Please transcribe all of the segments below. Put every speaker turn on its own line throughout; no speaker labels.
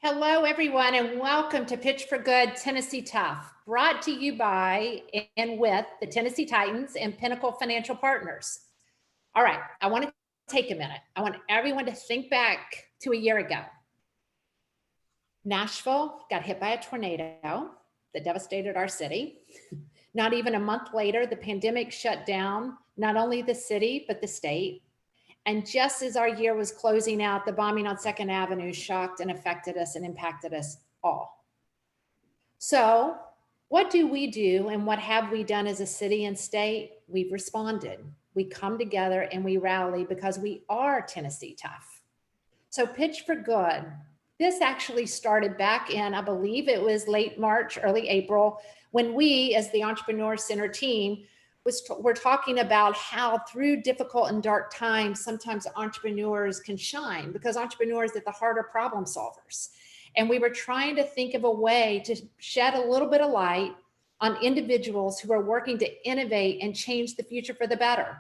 Hello, everyone, and welcome to Pitch for Good Tennessee Tough, brought to you by and with the Tennessee Titans and Pinnacle Financial Partners. All right, I want to take a minute. I want everyone to think back to a year ago. Nashville got hit by a tornado that devastated our city. Not even a month later, the pandemic shut down not only the city, but the state. And just as our year was closing out, the bombing on 2nd Avenue shocked and affected us and impacted us all. So what do we do and what have we done as a city and state? We've responded. We come together and we rally because we are Tennessee Tough. So Pitch for Good. This actually started back in, I believe it was late March, early April, when we as the Entrepreneur Center team we're talking about how through difficult and dark times, sometimes entrepreneurs can shine because entrepreneurs at the heart are problem solvers. And we were trying to think of a way to shed a little bit of light on individuals who are working to innovate and change the future for the better.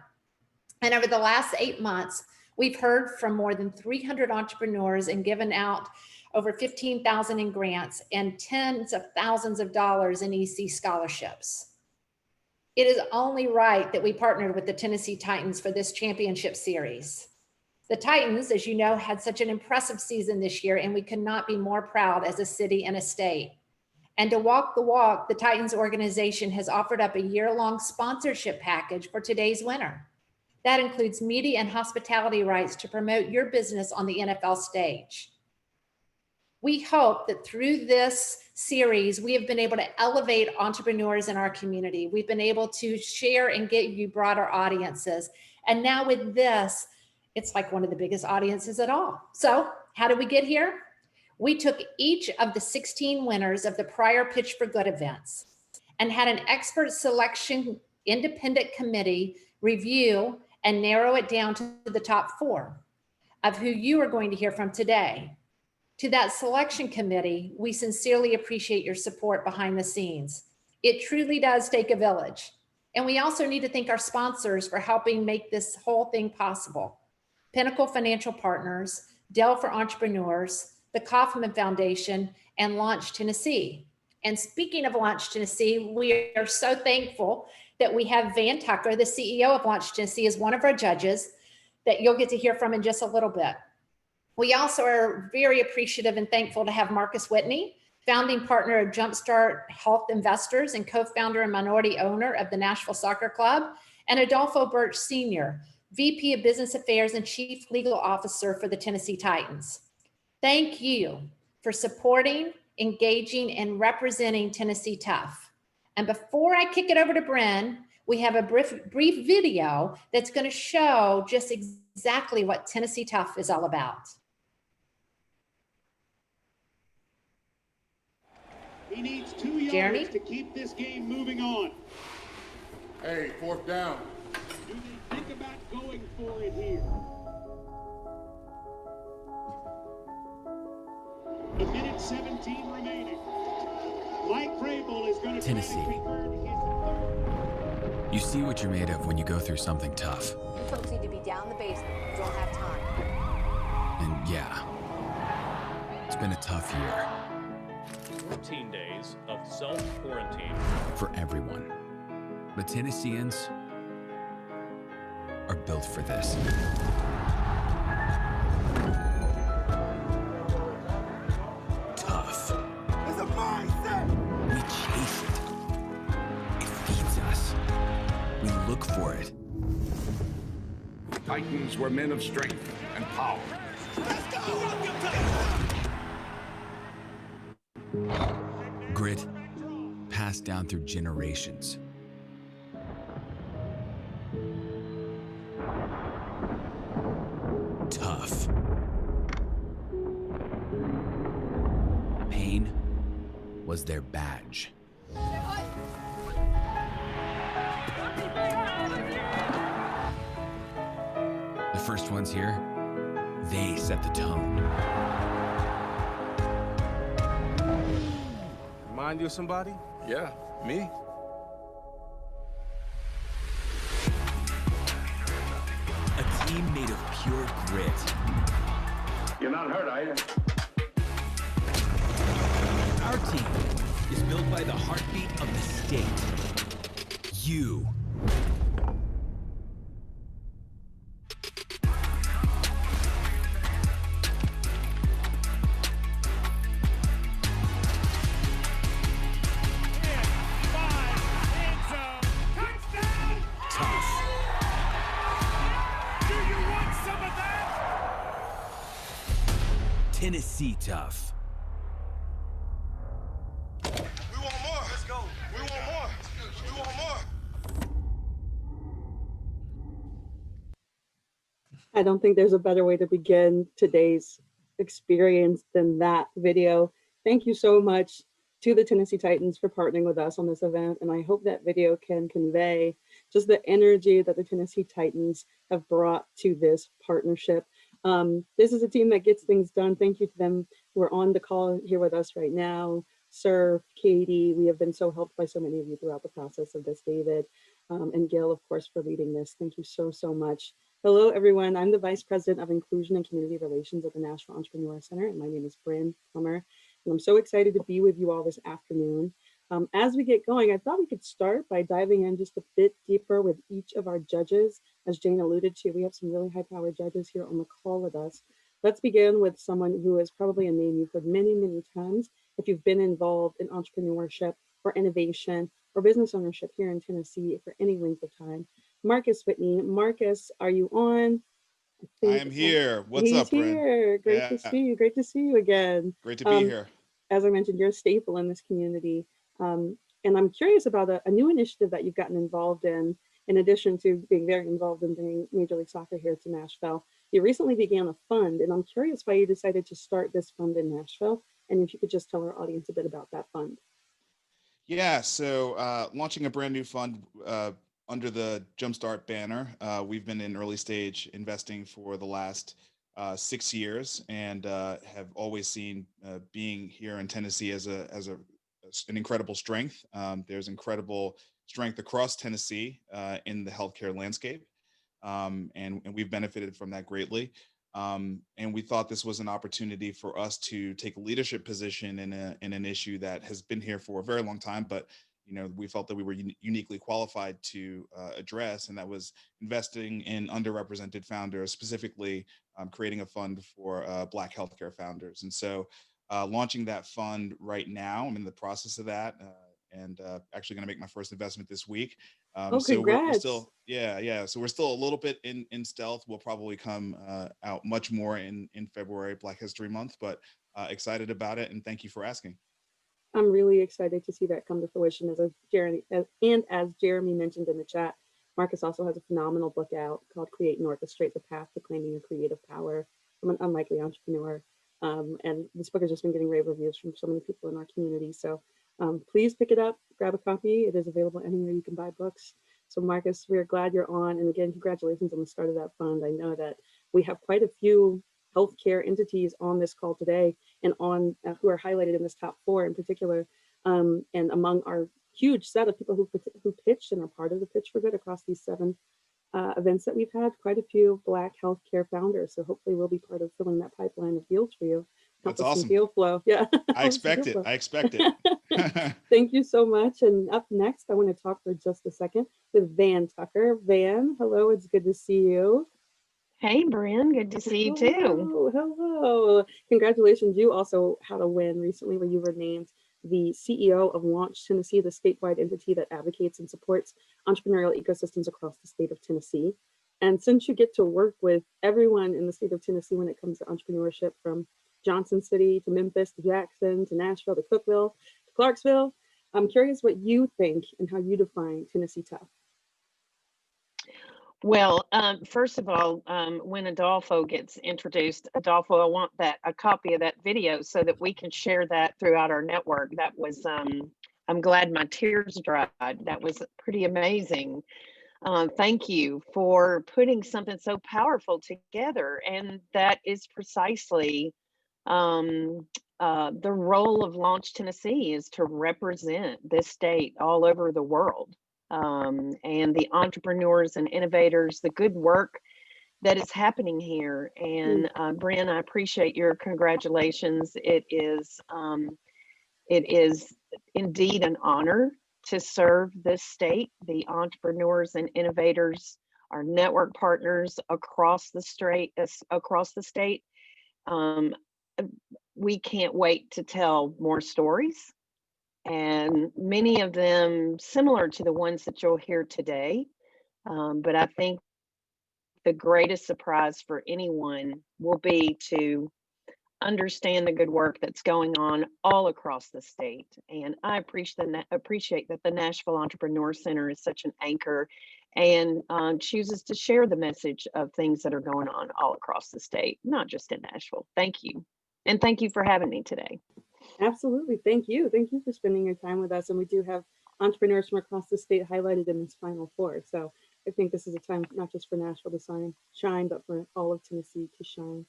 And over the last 8 months, we've heard from more than 300 entrepreneurs and given out over 15,000 in grants and tens of thousands of dollars in EC scholarships. It is only right that we partnered with the Tennessee Titans for this championship series. The Titans, as you know, had such an impressive season this year, and we could not be more proud as a city and a state. And to walk the walk, the Titans organization has offered up a year-long sponsorship package for today's winner. That includes media and hospitality rights to promote your business on the NFL stage. We hope that through this series, we have been able to elevate entrepreneurs in our community. We've been able to share and get you broader audiences. And now with this, it's like one of the biggest audiences at all. So how did we get here? We took each of the 16 winners of the prior Pitch for Good events and had an expert selection independent committee review and narrow it down to the top 4 of who you are going to hear from today. To that selection committee, we sincerely appreciate your support behind the scenes. It truly does take a village. And we also need to thank our sponsors for helping make this whole thing possible. Pinnacle Financial Partners, Dell for Entrepreneurs, the Kaufman Foundation, and Launch Tennessee. And speaking of Launch Tennessee, we are so thankful that we have Van Tucker, the CEO of Launch Tennessee, as one of our judges that you'll get to hear from in just a little bit. We also are very appreciative and thankful to have Marcus Whitney, founding partner of Jumpstart Health Investors and co-founder and minority owner of the Nashville Soccer Club, and Adolfo Birch Sr., VP of Business Affairs and Chief Legal Officer for the Tennessee Titans. Thank you for supporting, engaging, and representing Tennessee Tough. And before I kick it over to Bryn, we have a brief video that's going to show just exactly what Tennessee Tough is all about.
He needs 2 yards to keep this game moving on.
Hey, 4th down.
Do they think about going for it here? A minute 17 remaining. Mike Vrabel is going to
Tennessee.
try to convert his third.
You see what you're made of when you go through something tough.
You folks need to be down in the basement. You don't have time.
And yeah, it's been a tough year
14 days of self-quarantine.
for everyone. But Tennesseans are built for this. Tough.
It's a mindset.
We chase it. It feeds us. We look for it.
Titans were men of strength and power.
Grit passed down through generations. Tough. Pain was their badge. The first ones here, they set the tone.
Remind you of somebody?
Yeah, me.
A team made of pure grit.
You're not hurt, are you?
by the heartbeat of the state. You. Tennessee tough.
We want more. Let's go. We want more. We want more.
I don't think there's a better way to begin today's experience than that video. Thank you so much to the Tennessee Titans for partnering with us on this event. And I hope that video can convey just the energy that the Tennessee Titans have brought to this partnership. This is a team that gets things done. Thank you to them who are on the call here with us right now. Sir, Katie, we have been so helped by so many of you throughout the process of this, David, and Gil, of course, for leading this. Thank you so, so much. Hello, everyone. I'm the Vice President of Inclusion and Community Relations at the National Entrepreneur Center, and my name is Bryn Plummer, and I'm so excited to be with you all this afternoon. As we get going, I thought we could start by diving in just a bit deeper with each of our judges. As Jane alluded to, we have some really high-powered judges here on the call with us. Let's begin with someone who is probably a name you've heard many, many times if you've been involved in entrepreneurship or innovation or business ownership here in Tennessee for any length of time. Marcus Whitney. Marcus, are you on?
I am here. What's up, Bryn?
He's here. Great to see you. Great to see you again.
Great to be here.
As I mentioned, you're a staple in this community. And I'm curious about a new initiative that you've gotten involved in addition to being very involved in bringing Major League Soccer here to Nashville. You recently began a fund, and I'm curious why you decided to start this fund in Nashville. And if you could just tell our audience a bit about that fund.
Yeah, so launching a brand new fund under the Jumpstart banner. We've been in early stage investing for the last 6 years and have always seen being here in Tennessee as an incredible strength. There's incredible strength across Tennessee in the healthcare landscape, and we've benefited from that greatly. And we thought this was an opportunity for us to take a leadership position in an issue that has been here for a very long time, but we felt that we were uniquely qualified to address, and that was investing in underrepresented founders, specifically creating a fund for Black healthcare founders. And so launching that fund right now, I'm in the process of that, and actually going to make my first investment this week. So we're still, so we're still a little bit in stealth. We'll probably come out much more in February, Black History Month, but excited about it, and thank you for asking.
I'm really excited to see that come to fruition. As Jeremy mentioned in the chat, Marcus also has a phenomenal book out called Create and Orchestrate: The Path to Claiming Your Creative Power from an Unlikely Entrepreneur. And this book has just been getting rave reviews from so many people in our community. So please pick it up, grab a copy. It is available anywhere you can buy books. So Marcus, we're glad you're on. And again, congratulations on the start of that fund. I know that we have quite a few healthcare entities on this call today and on who are highlighted in this top 4 in particular. And among our huge set of people who pitched and are part of the Pitch for Good across these 7 events that we've had, quite a few Black healthcare founders. So hopefully we'll be part of filling that pipeline of deals for you.
That's awesome.
Deal flow. Yeah.
I expect it.
Thank you so much. And up next, I want to talk for just a second with Van Tucker. Van, hello. It's good to see you.
Hey, Bryn, good to see you too.
Hello. Congratulations. You also had a win recently where you were named the CEO of Launch Tennessee, the statewide entity that advocates and supports entrepreneurial ecosystems across the state of Tennessee. And since you get to work with everyone in the state of Tennessee when it comes to entrepreneurship, from Johnson City to Memphis to Jackson to Nashville to Cookeville to Clarksville, I'm curious what you think and how you define Tennessee tough.
Well, first of all, when Adolfo gets introduced, Adolfo, I want a copy of that video so that we can share that throughout our network. That was, I'm glad my tears dried. That was pretty amazing. Thank you for putting something so powerful together. And that is precisely the role of Launch Tennessee, is to represent this state all over the world. And the entrepreneurs and innovators, the good work that is happening here. And Bryn, I appreciate your congratulations. It is It is indeed an honor to serve this state, the entrepreneurs and innovators, our network partners across the state. Um, we can't wait to tell more stories, and many of them similar to the ones that you'll hear today. But I think the greatest surprise for anyone will be to understand the good work that's going on all across the state. And I appreciate that the Nashville Entrepreneur Center is such an anchor and chooses to share the message of things that are going on all across the state, not just in Nashville. Thank you. And thank you for having me today.
Absolutely. Thank you. Thank you for spending your time with us. And we do have entrepreneurs from across the state highlighted in this Final Four. So I think this is a time not just for Nashville to shine, but for all of Tennessee to shine.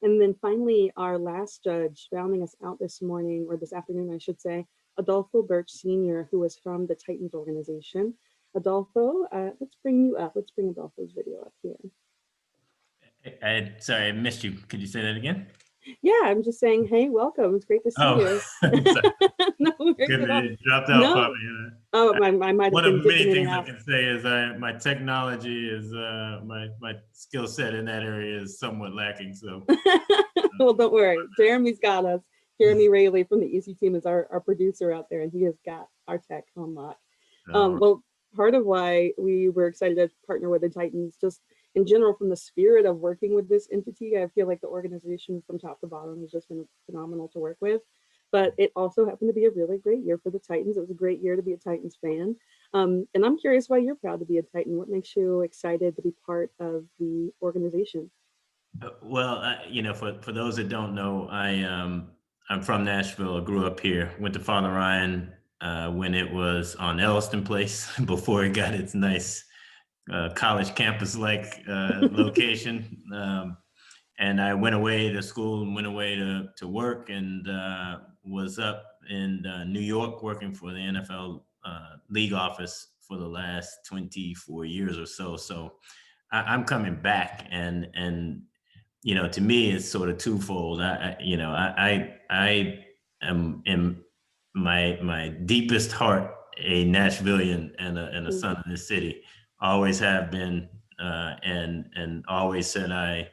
And then finally, our last judge rounding us out this morning, or this afternoon, I should say, Adolfo Birch Sr., who was from the Titans organization. Adolfo, let's bring you up. Let's bring Adolfo's video up here.
Sorry, I missed you. Could you say that again?
Yeah, I'm just saying, hey, welcome. It's great to see you.
No, you dropped out for me.
Oh, I might have
one
been
of many
dipping in
things
and
I
out.
can say is my technology is my skill set in that area is somewhat lacking. So
well, don't worry. Jeremy's got us. Jeremy Rayleigh from the EC team is our producer out there, and he has got our tech on lock. Well, part of why we were excited to partner with the Titans, just in general, from the spirit of working with this entity, I feel like the organization from top to bottom has just been phenomenal to work with. But it also happened to be a really great year for the Titans. It was a great year to be a Titans fan. And I'm curious why you're proud to be a Titan. What makes you excited to be part of the organization?
Well, for those that don't know, I'm from Nashville. I grew up here. Went to Father Ryan when it was on Elliston Place before it got its nice college campus-like location. And I went away to school and went away to work, and was up in New York working for the NFL league office for the last 24 years or so. So I'm coming back, and to me, it's sort of twofold. I am in my deepest heart a Nashvilleian and a son of this city. Always have been, and always said I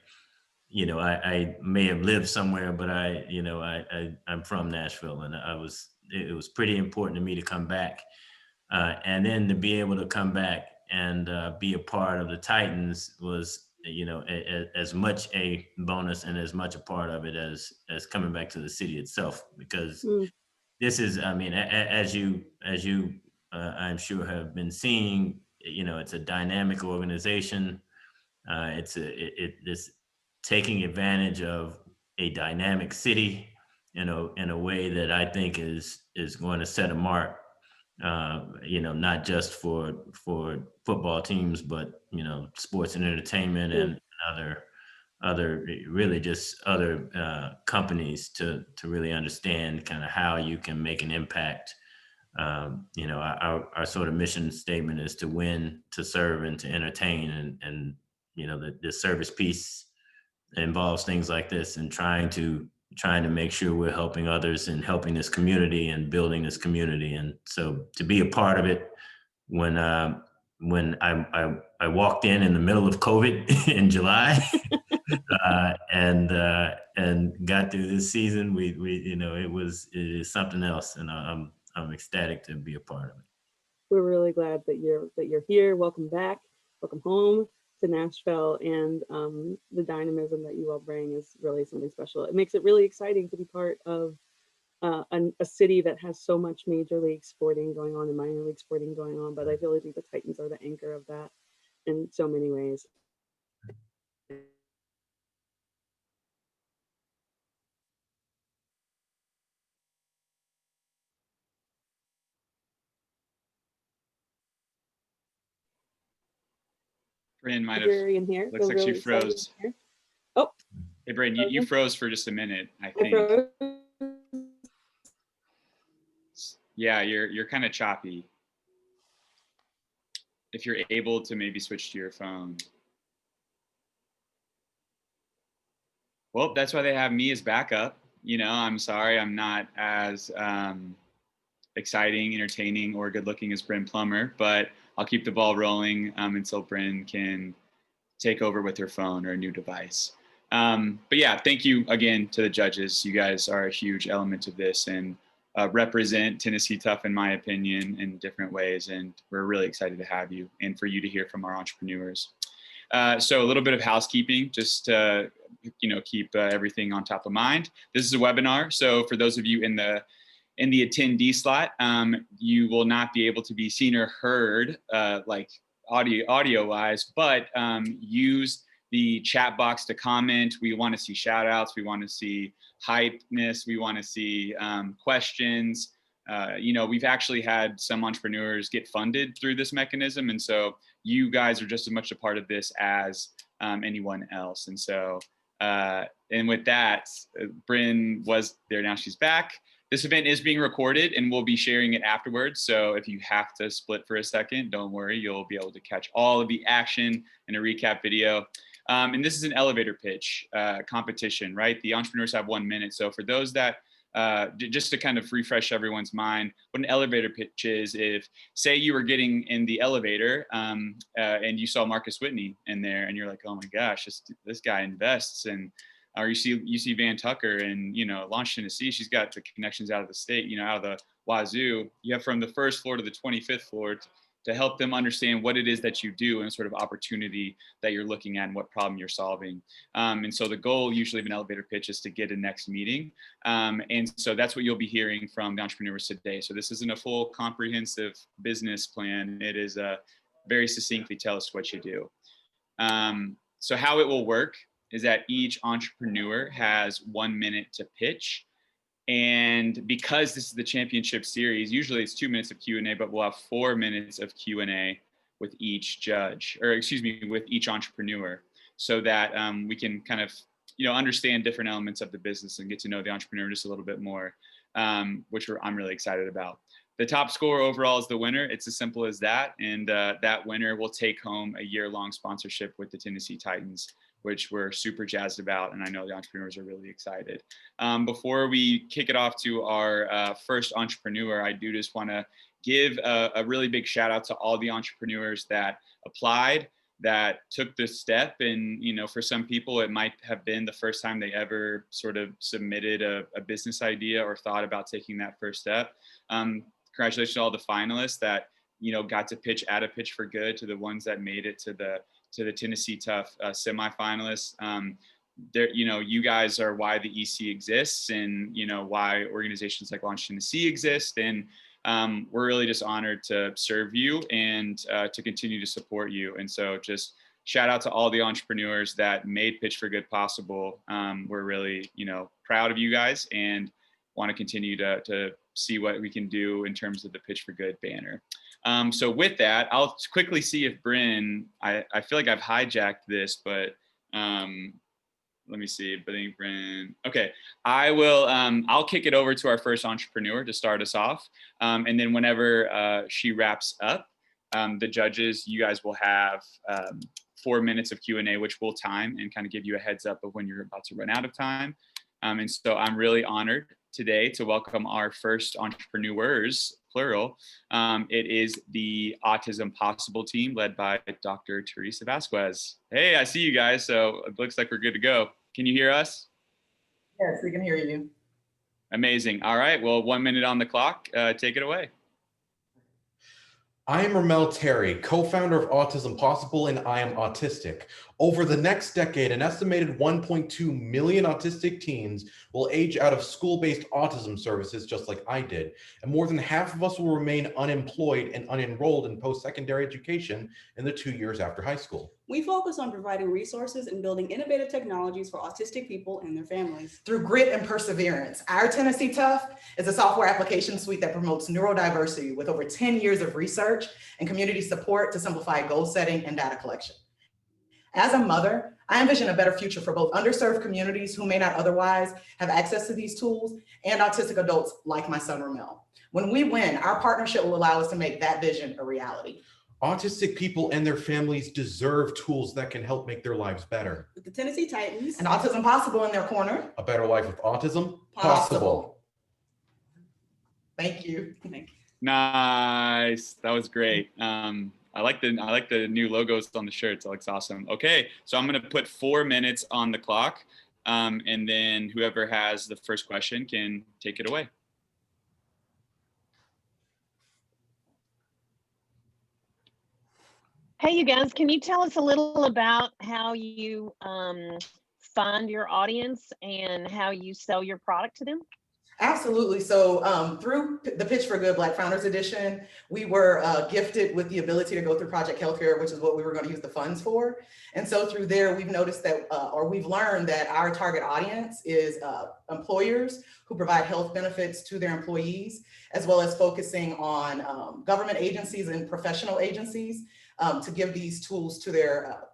may have lived somewhere, but I'm from Nashville, and it was pretty important to me to come back, and then to be able to come back and be a part of the Titans was as much a bonus and as much a part of it as coming back to the city itself, because this is, I mean, as you I'm sure have been seeing, it's a dynamic organization. It's taking advantage of a dynamic city in a way that I think is going to set a mark, not just for football teams, but sports and entertainment and other really just other companies to really understand kind of how you can make an impact. Our sort of mission statement is to win, to serve, and to entertain, and the service piece involves things like this, and trying to make sure we're helping others and helping this community and building this community. And so to be a part of it, when I walked in the middle of COVID in July, and got through this season, it is something else, and I'm ecstatic to be a part of it.
We're really glad that you're here. Welcome back. Welcome home to Nashville, and the dynamism that you all bring is really something special. It makes it really exciting to be part of a city that has so much major league sporting going on and minor league sporting going on, but I really think the Titans are the anchor of that in so many ways.
Brandon might have,
in here.
looks like
really
she froze.
Oh.
Hey, Brandon, you froze for just a minute, I think. Yeah, you're kind of choppy. If you're able to maybe switch to your phone. Well, that's why they have me as backup. I'm sorry, I'm not as exciting, entertaining, or good looking as Bryn Plummer, but I'll keep the ball rolling until Bryn can take over with her phone or a new device. But yeah, thank you again to the judges. You guys are a huge element of this and represent Tennessee Tough, in my opinion, in different ways. And we're really excited to have you and for you to hear from our entrepreneurs. So a little bit of housekeeping, just to keep everything on top of mind. This is a webinar. So for those of you in the attendee slot, you will not be able to be seen or heard like audio wise, but use the chat box to comment. We want to see shout outs. We want to see hypeness. We want to see questions. We've actually had some entrepreneurs get funded through this mechanism. And so you guys are just as much a part of this as anyone else. And so, and with that, Bryn was there, now she's back. This event is being recorded and we'll be sharing it afterwards. So if you have to split for a second, don't worry, you'll be able to catch all of the action in a recap video. And this is an elevator pitch competition, right? The entrepreneurs have 1 minute. So for those that, just to kind of refresh everyone's mind, what an elevator pitch is, if say you were getting in the elevator and you saw Marcus Whitney in there and you're like, oh my gosh, this guy invests, and or you see Van Tucker and Launch Tennessee, she's got the connections out of the state, out of the wazoo. You have from the first floor to the 25th floor to help them understand what it is that you do and sort of opportunity that you're looking at and what problem you're solving. And so the goal usually of an elevator pitch is to get a next meeting. And so that's what you'll be hearing from the entrepreneurs today. So this isn't a full comprehensive business plan. It is a very succinctly tell us what you do. So how it will work is that each entrepreneur has 1 minute to pitch. And because this is the championship series, usually it's 2 minutes of Q&A, but we'll have 4 minutes of Q&A with each judge, or excuse me, with each entrepreneur, so that we can kind of, understand different elements of the business and get to know the entrepreneur just a little bit more, which I'm really excited about. The top scorer overall is the winner. It's as simple as that. And that winner will take home a year-long sponsorship with the Tennessee Titans, which we're super jazzed about. And I know the entrepreneurs are really excited. Before we kick it off to our first entrepreneur, I do just want to give a really big shout out to all the entrepreneurs that applied, that took this step. And, for some people, it might have been the first time they ever sort of submitted a business idea or thought about taking that first step. Congratulations to all the finalists that, got to pitch at a Pitch for Good, to the ones that made it to the Tennessee Tough semifinalists. You guys are why the EC exists, and why organizations like Launch Tennessee exist. And we're really just honored to serve you and to continue to support you. And so just shout out to all the entrepreneurs that made Pitch for Good possible. We're really proud of you guys and want to continue to see what we can do in terms of the Pitch for Good banner. So with that, I'll quickly see if Bryn, I feel like I've hijacked this, but let me see, Bryn. Okay, I will, I'll kick it over to our first entrepreneur to start us off. And then whenever she wraps up, the judges, you guys will have 4 minutes of Q&A, which we'll time and kind of give you a heads up of when you're about to run out of time. And so I'm really honored today to welcome our first entrepreneurs, plural. It is the Autism Possible team led by Dr. Teresa Vasquez. Hey, I see you guys. So it looks like we're good to go. Can you hear us?
Yes, we can hear you.
Amazing. All right. Well, 1 minute on the clock. Take it away.
I am Ramel Terry, co-founder of Autism Possible, and I am autistic. Over the next decade, an estimated 1.2 million autistic teens will age out of school-based autism services just like I did. And more than half of us will remain unemployed and unenrolled in post-secondary education in the 2 years after high school.
We focus on providing resources and building innovative technologies for autistic people and their families.
Through grit and perseverance, our Tennessee Tough is a software application suite that promotes neurodiversity with over 10 years of research and community support to simplify goal setting and data collection. As a mother, I envision a better future for both underserved communities who may not otherwise have access to these tools and autistic adults like my son, Ramel. When we win, our partnership will allow us to make that vision a reality.
Autistic people and their families deserve tools that can help make their lives better.
With the Tennessee Titans
and Autism Possible in their corner,
a better life with autism
possible. Thank you.
Nice. That was great. I like the new logos on the shirts. That looks awesome. Okay, so I'm gonna put 4 minutes on the clock, and then whoever has the first question can take it away.
Hey, you guys, can you tell us a little about how you find your audience and how you sell your product to them?
Absolutely. So through the Pitch for Good Black Founders Edition, we were gifted with the ability to go through Project Healthcare, which is what we were going to use the funds for. And so through there, we've noticed that, or we've learned that our target audience is employers who provide health benefits to their employees, as well as focusing on government agencies and professional agencies to give these tools to their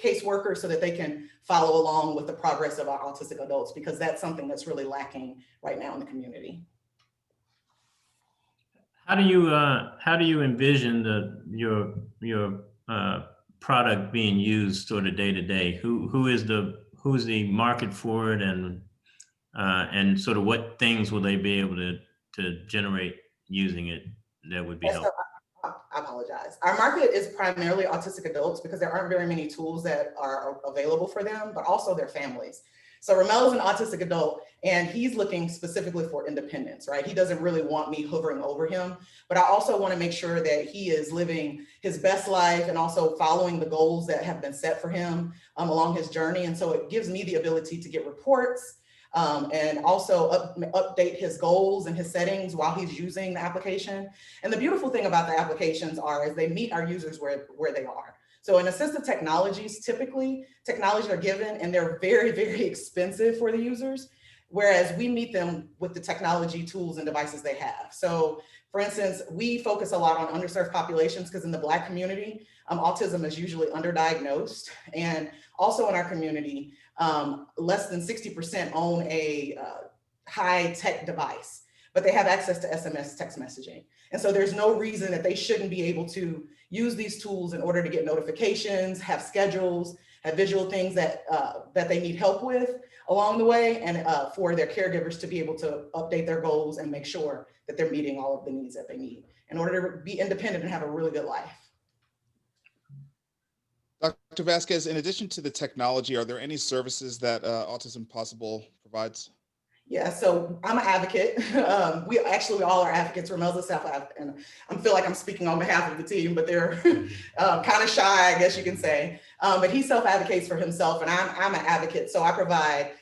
caseworkers so that they can follow along with the progress of our autistic adults, because that's something that's really lacking right now in the community.
How do you envision your product being used sort of day to day? Who's the market for it, and sort of what things will they be able to generate using it that would be helpful?
I apologize. Our market is primarily autistic adults because there aren't very many tools that are available for them, but also their families. So Ramel is an autistic adult and he's looking specifically for independence, right? He doesn't really want me hovering over him, but I also want to make sure that he is living his best life and also following the goals that have been set for him along his journey. And so it gives me the ability to get reports and also update his goals and his settings while he's using the application. And the beautiful thing about the applications is they meet our users where they are. So in assistive technologies, typically technologies are given and they're very, very expensive for the users, whereas we meet them with the technology tools and devices they have. So for instance, we focus a lot on underserved populations because in the Black community, autism is usually underdiagnosed. And also in our community, less than 60% own a high-tech device, but they have access to SMS text messaging. And so there's no reason that they shouldn't be able to use these tools in order to get notifications, have schedules, have visual things that they need help with along the way, and for their caregivers to be able to update their goals and make sure that they're meeting all of the needs that they need in order to be independent and have a really good life.
Dr. Vasquez, in addition to the technology, are there any services that Autism Possible provides?
Yeah, so I'm an advocate. We all are advocates. Ramel's a self-advocate, and I feel like I'm speaking on behalf of the team, but they're kind of shy, I guess you can say. But he self-advocates for himself, and I'm an advocate. So I provide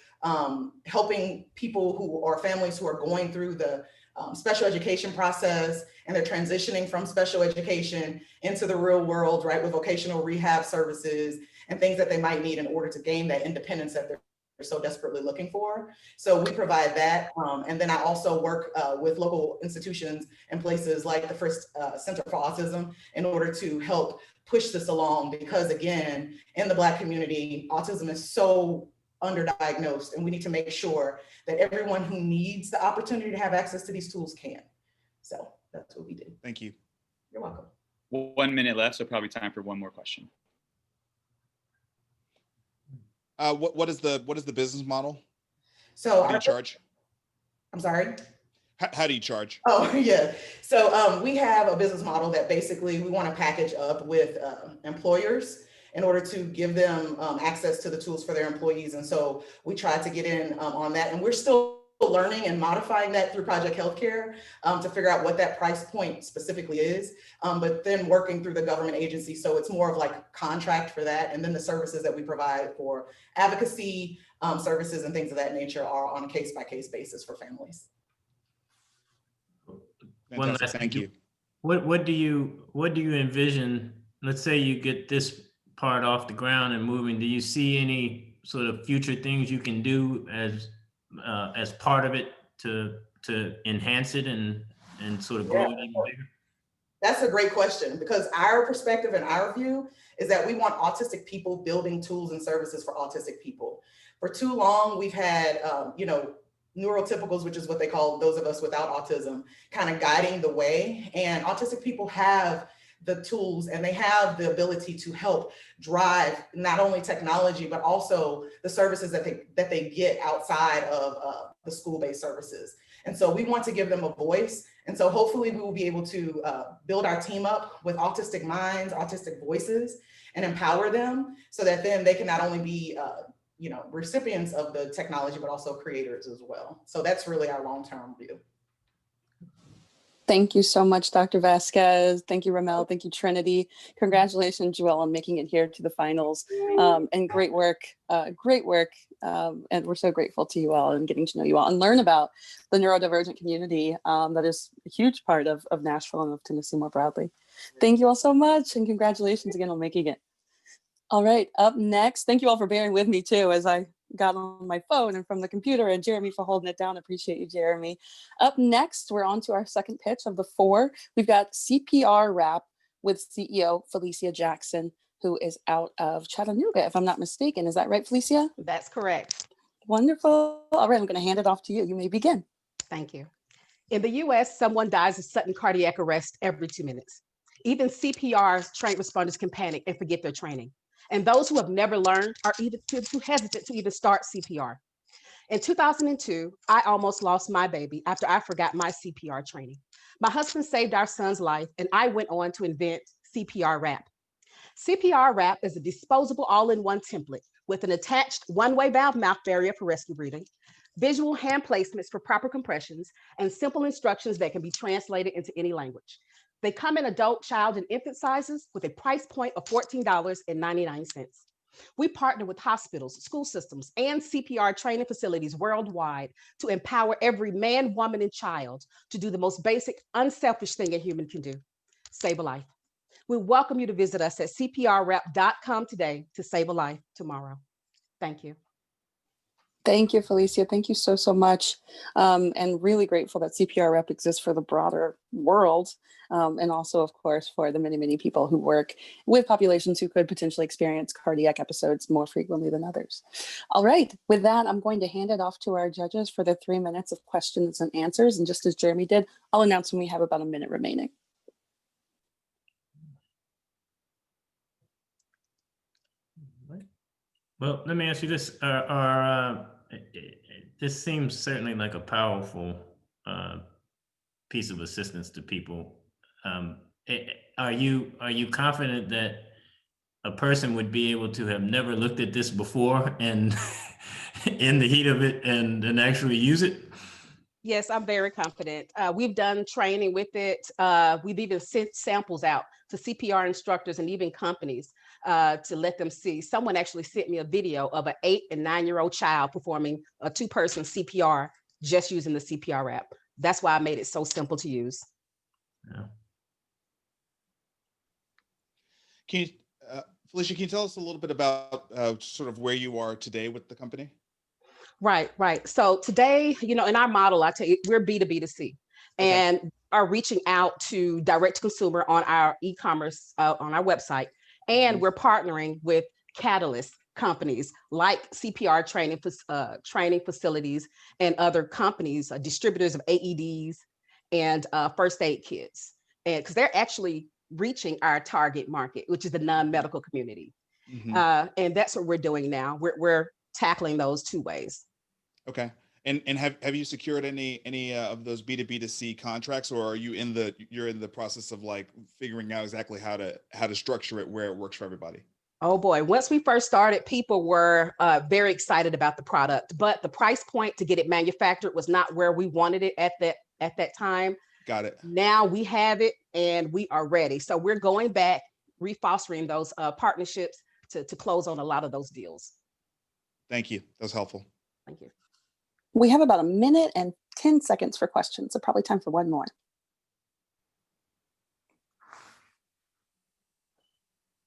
helping people or families who are going through the special education process, and they're transitioning from special education into the real world, right, with vocational rehab services and things that they might need in order to gain that independence that they're so desperately looking for. So we provide that. And then I also work with local institutions and places like the First Center for Autism in order to help push this along, because again, in the Black community, autism is so underdiagnosed, and we need to make sure that everyone who needs the opportunity to have access to these tools can. So that's what we do.
Thank you.
You're welcome.
1 minute left, so probably time for one more question.
What is the business model?
So
how do you charge?
I'm sorry?
How do you charge?
Oh, yeah. So we have a business model that basically we want to package up with employers in order to give them access to the tools for their employees. And so we try to get in on that. And we're still learning and modifying that through Project Healthcare to figure out what that price point specifically is, but then working through the government agency. So it's more of like a contract for that. And then the services that we provide for advocacy services and things of that nature are on a case-by-case basis for families.
One last
Thank you.
What do you envision? Let's say you get this part off the ground and moving. Do you see any sort of future things you can do as part of it to enhance it and sort of grow it even bigger?
That's a great question, because our perspective and our view is that we want autistic people building tools and services for autistic people. For too long, we've had, neurotypicals, which is what they call those of us without autism, kind of guiding the way. And autistic people have the tools and they have the ability to help drive not only technology, but also the services that they get outside of the school-based services. And so we want to give them a voice. And so hopefully we will be able to build our team up with autistic minds, autistic voices, and empower them so that then they can not only be recipients of the technology, but also creators as well. So that's really our long-term view.
Thank you so much, Dr. Vasquez. Thank you, Ramel. Thank you, Trinity. Congratulations, Joelle, on making it here to the finals. And great work, great work. And we're so grateful to you all and getting to know you all and learn about the neurodivergent community that is a huge part of Nashville and of Tennessee more broadly. Thank you all so much, and congratulations again on making it. All right, up next, thank you all for bearing with me too as I got on my phone and from the computer, and Jeremy for holding it down. Appreciate you, Jeremy. Up next, we're on to our second pitch of the 4. We've got CPR Rap with CEO Felicia Jackson, who is out of Chattanooga, if I'm not mistaken. Is that right, Felicia?
That's correct.
Wonderful. All right, I'm going to hand it off to you. You may begin.
Thank you. In the US, someone dies of sudden cardiac arrest every 2 minutes. Even CPR trained responders can panic and forget their training. And those who have never learned are even too hesitant to even start CPR. In 2002, I almost lost my baby after I forgot my CPR training. My husband saved our son's life, and I went on to invent CPR Wrap. CPR Wrap is a disposable all-in-one template with an attached one-way valve mouth barrier for rescue breathing, visual hand placements for proper compressions, and simple instructions that can be translated into any language. They come in adult, child, and infant sizes with a price point of $14.99. We partner with hospitals, school systems, and CPR training facilities worldwide to empower every man, woman, and child to do the most basic, unselfish thing a human can do: save a life. We welcome you to visit us at cprwrap.com today to save a life tomorrow. Thank you.
Thank you, Felicia. Thank you so, so much. And really grateful that CPR Rep exists for the broader world. And also, of course, for the many, many people who work with populations who could potentially experience cardiac episodes more frequently than others. All right, with that, I'm going to hand it off to our judges for the 3 minutes of questions and answers. And just as Jeremy did, I'll announce when we have about a minute remaining.
Well, let me ask you this. This seems certainly like a powerful piece of assistance to people. Are you confident that a person would be able to have never looked at this before and in the heat of it and actually use it?
Yes, I'm very confident. We've done training with it. We've even sent samples out to CPR instructors and even companies to let them see. Someone actually sent me a video of an 8- and 9-year-old child performing a 2-person CPR just using the CPR app. That's why I made it so simple to use.
Yeah.
Can you, Felicia, can you tell us a little bit about sort of where you are today with the company?
Right. So today, in our model, I tell you, we're B2B2C, and are reaching out to direct to consumer on our e-commerce, on our website. And we're partnering with catalyst companies like CPR training facilities and other companies, distributors of AEDs and first aid kits. And because they're actually reaching our target market, which is the non-medical community. And that's what we're doing now. We're tackling those 2 ways.
Okay. And have you secured any of those B2B2C contracts, or are you you're in the process of like figuring out exactly how to structure it where it works for everybody?
Oh boy, once we first started, people were very excited about the product, but the price point to get it manufactured was not where we wanted it at that time.
Got it.
Now we have it and we are ready. So we're going back, refostering those partnerships to close on a lot of those deals.
Thank you. That was helpful.
Thank you.
We have about a minute and 10 seconds for questions, so probably time for one more.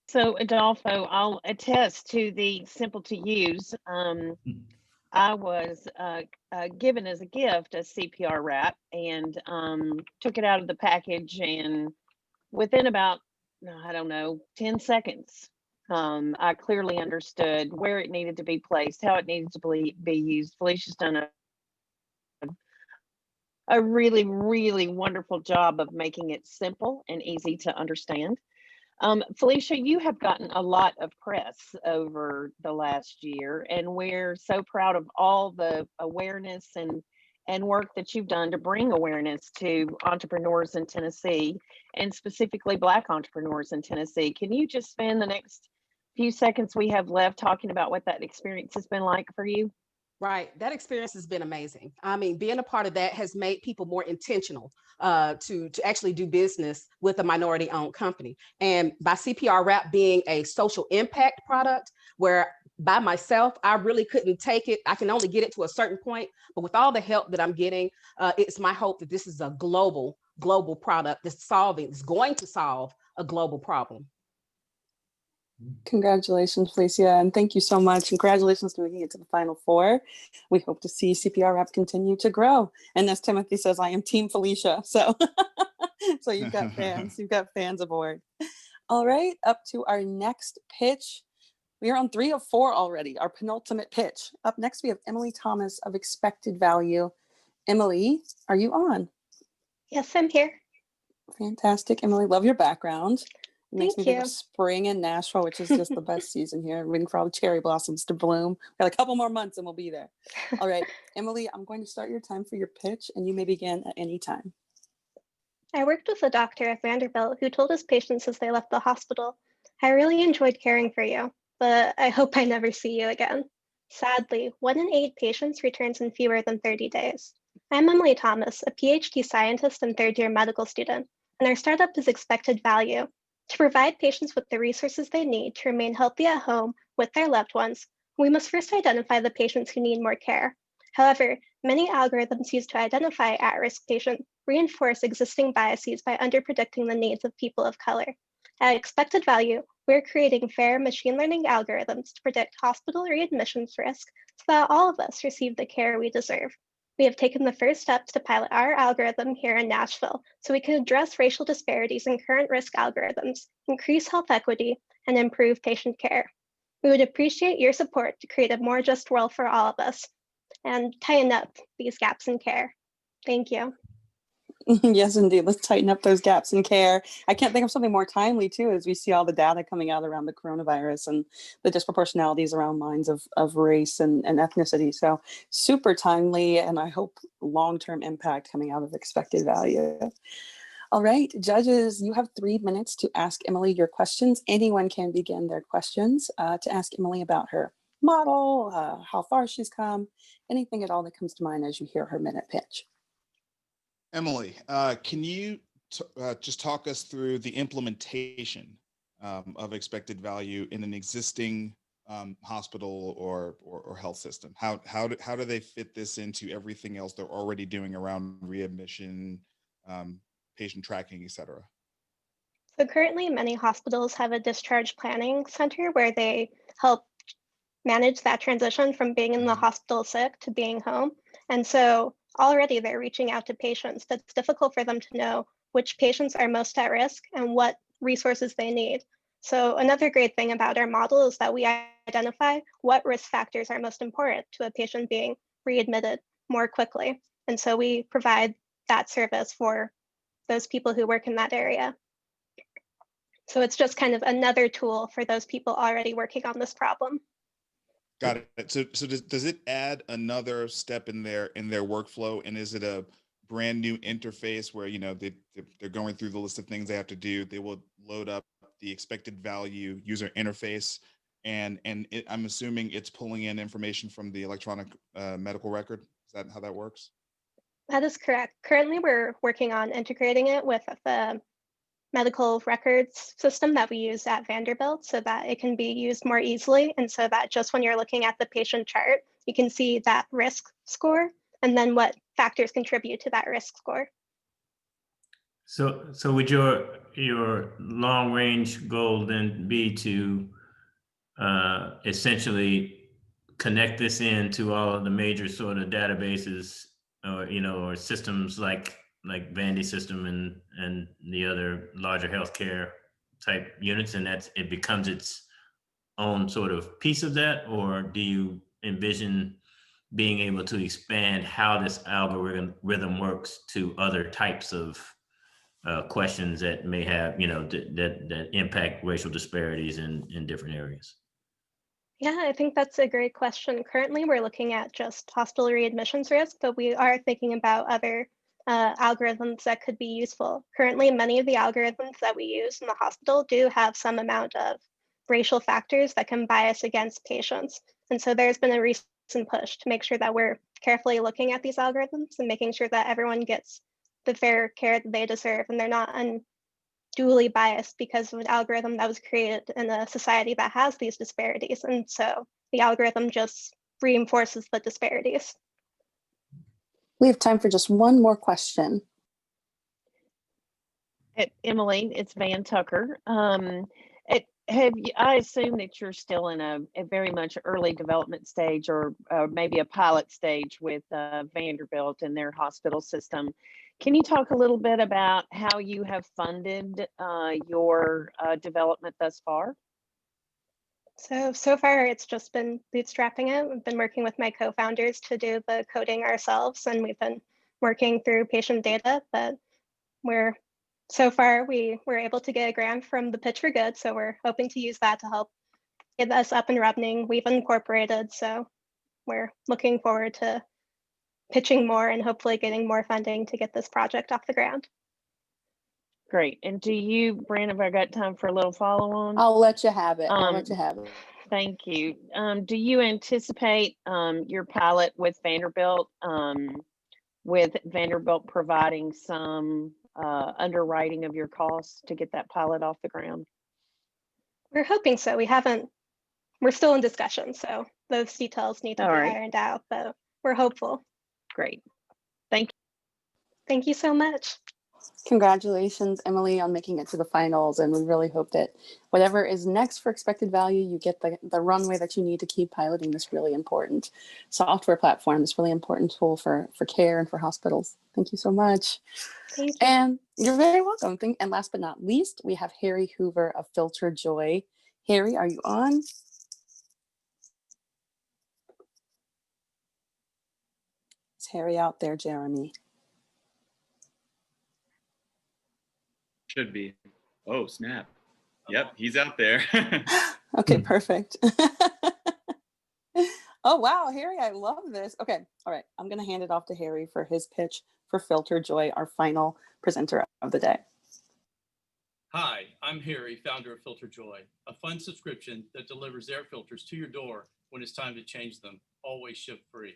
So Adolfo, I'll attest to the simple to use. I was given as a gift a CPR wrap and took it out of the package, and within about, I don't know, 10 seconds, I clearly understood where it needed to be placed, how it needed to be used. Felicia's done a really, really wonderful job of making it simple and easy to understand. Felicia, you have gotten a lot of press over the last year, and we're so proud of all the awareness and work that you've done to bring awareness to entrepreneurs in Tennessee, and specifically Black entrepreneurs in Tennessee. Can you just spend the next few seconds we have left talking about what that experience has been like for you?
Right. That experience has been amazing. I mean, being a part of that has made people more intentional to actually do business with a minority owned company. And by CPR Wrap being a social impact product, where by myself, I really couldn't take it. I can only get it to a certain point. But with all the help that I'm getting, it's my hope that this is a global product that's going to solve a global problem.
Congratulations, Felicia, and thank you so much. Congratulations to making it to the Final Four. We hope to see CPR Wrap continue to grow. And as Timothy says, I am Team Felicia. So, so you've got fans aboard. All right, up to our next pitch. We are on 3 of 4 already, our penultimate pitch. Up next, we have Emily Thomas of Expected Value. Emily, are you on?
Yes, I'm here.
Fantastic, Emily. Love your background. It makes me
Thank
think of spring in Nashville, which is just the best season here. Waiting for all the cherry blossoms to bloom. We've got a couple more months and we'll be there. All right, Emily, I'm going to start your time for your pitch, and you may begin at any time.
I worked with a doctor at Vanderbilt who told his patients as they left the hospital, "I really enjoyed caring for you, but I hope I never see you again." Sadly, 1 in 8 patients returns in fewer than 30 days. I'm Emily Thomas, a PhD scientist and third-year medical student, and our startup is Expected Value. To provide patients with the resources they need to remain healthy at home with their loved ones, we must first identify the patients who need more care. However, many algorithms used to identify at-risk patients reinforce existing biases by underpredicting the needs of people of color. At Expected Value, we're creating fair machine learning algorithms to predict hospital readmissions risk so that all of us receive the care we deserve. We have taken the first steps to pilot our algorithm here in Nashville so we can address racial disparities in current risk algorithms, increase health equity, and improve patient care. We would appreciate your support to create a more just world for all of us and tighten up these gaps in care. Thank you.
Yes, indeed. Let's tighten up those gaps in care. I can't think of something more timely, too, as we see all the data coming out around the coronavirus and the disproportionalities around lines of race and ethnicity. So super timely, and I hope long-term impact coming out of Expected Value. All right, judges, you have 3 minutes to ask Emily your questions. Anyone can begin their questions to ask Emily about her model, how far she's come, anything at all that comes to mind as you hear her minute pitch.
Emily, can you just talk us through the implementation of Expected Value in an existing hospital or health system? How do they fit this into everything else they're already doing around readmission, patient tracking, et cetera?
So currently, many hospitals have a discharge planning center where they help manage that transition from being in the hospital sick to being home. And so already they're reaching out to patients, but it's difficult for them to know which patients are most at risk and what resources they need. So another great thing about our model is that we identify what risk factors are most important to a patient being readmitted more quickly. And so we provide that service for those people who work in that area. So it's just kind of another tool for those people already working on this problem.
Got it. So does it add another step in their workflow? And is it a brand new interface where, you know, they're going through the list of things they have to do? They will load up the Expected Value user interface, and I'm assuming it's pulling in information from the electronic medical record. Is that how that works?
That is correct. Currently, we're working on integrating it with the medical records system that we use at Vanderbilt so that it can be used more easily. And so that just when you're looking at the patient chart, you can see that risk score and then what factors contribute to that risk score.
So would your long range goal then be to essentially connect this into all of the major sort of databases or systems like Vandy system and the other larger healthcare type units, and it becomes its own sort of piece of that? Or do you envision being able to expand how this algorithm works to other types of questions that may have, that impact racial disparities in different areas?
Yeah, I think that's a great question. Currently, we're looking at just hospital readmissions risk, but we are thinking about other algorithms that could be useful. Currently, many of the algorithms that we use in the hospital do have some amount of racial factors that can bias against patients. And so there's been a recent push to make sure that we're carefully looking at these algorithms and making sure that everyone gets the fair care that they deserve and they're not unduly biased because of an algorithm that was created in a society that has these disparities. And so the algorithm just reinforces the disparities.
We have time for just one more question.
Emily, it's Van Tucker. I assume that you're still in a very much early development stage or maybe a pilot stage with Vanderbilt and their hospital system. Can you talk a little bit about how you have funded your development thus far?
So far, it's just been bootstrapping it. We've been working with my co-founders to do the coding ourselves, and we've been working through patient data, but so far we were able to get a grant from the Pitch for Good, so we're hoping to use that to help get us up and running. We've incorporated, so we're looking forward to pitching more and hopefully getting more funding to get this project off the ground.
Great. And do you, Brandon, have I got time for a little follow-on?
I'll let you have it. I'll let you have it.
Thank you. Do you anticipate your pilot with Vanderbilt providing some underwriting of your costs to get that pilot off the ground?
We're hoping so. We're still in discussion, so those details need to be ironed out, but we're hopeful.
Great. Thank you.
Thank you so much.
Congratulations, Emily, on making it to the finals. And we really hope that whatever is next for expected value, you get the runway that you need to keep piloting this really important software platform, this really important tool for care and for hospitals. Thank you so much.
Thank you.
And you're very welcome. And last but not least, we have Harry Hoover of Filter Joy. Harry, are you on? Is Harry out there, Jeremy?
Should be. Oh, snap. Yep, he's out there.
Okay, perfect. Oh, wow, Harry, I love this. Okay, all right. I'm going to hand it off to Harry for his pitch for Filter Joy, our final presenter of the day.
Hi, I'm Harry, founder of Filter Joy, a fun subscription that delivers air filters to your door when it's time to change them, always ship free.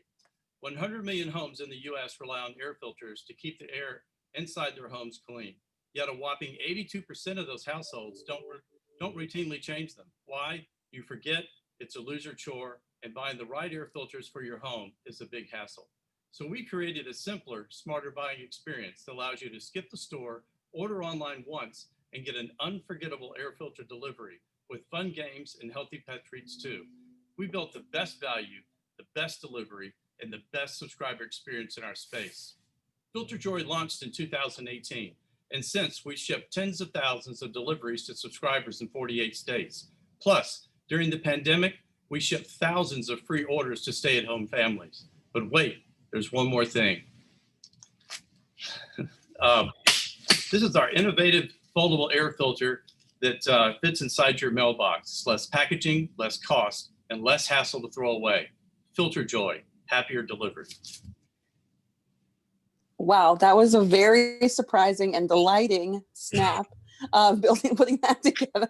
100 million homes in the U.S. rely on air filters to keep the air inside their homes clean. Yet a whopping 82% of those households don't routinely change them. Why? You forget, it's a loser chore, and buying the right air filters for your home is a big hassle. So we created a simpler, smarter buying experience that allows you to skip the store, order online once, and get an unforgettable air filter delivery with fun games and healthy pet treats too. We built the best value, the best delivery, and the best subscriber experience in our space. Filter Joy launched in 2018. And since we shipped tens of thousands of deliveries to subscribers in 48 states. Plus, during the pandemic, we shipped thousands of free orders to stay-at-home families. But wait, there's one more thing. This is our innovative foldable air filter that fits inside your mailbox. It's less packaging, less cost, and less hassle to throw away. Filter Joy, happier delivery.
Wow, that was a very surprising and delighting snap of putting that together.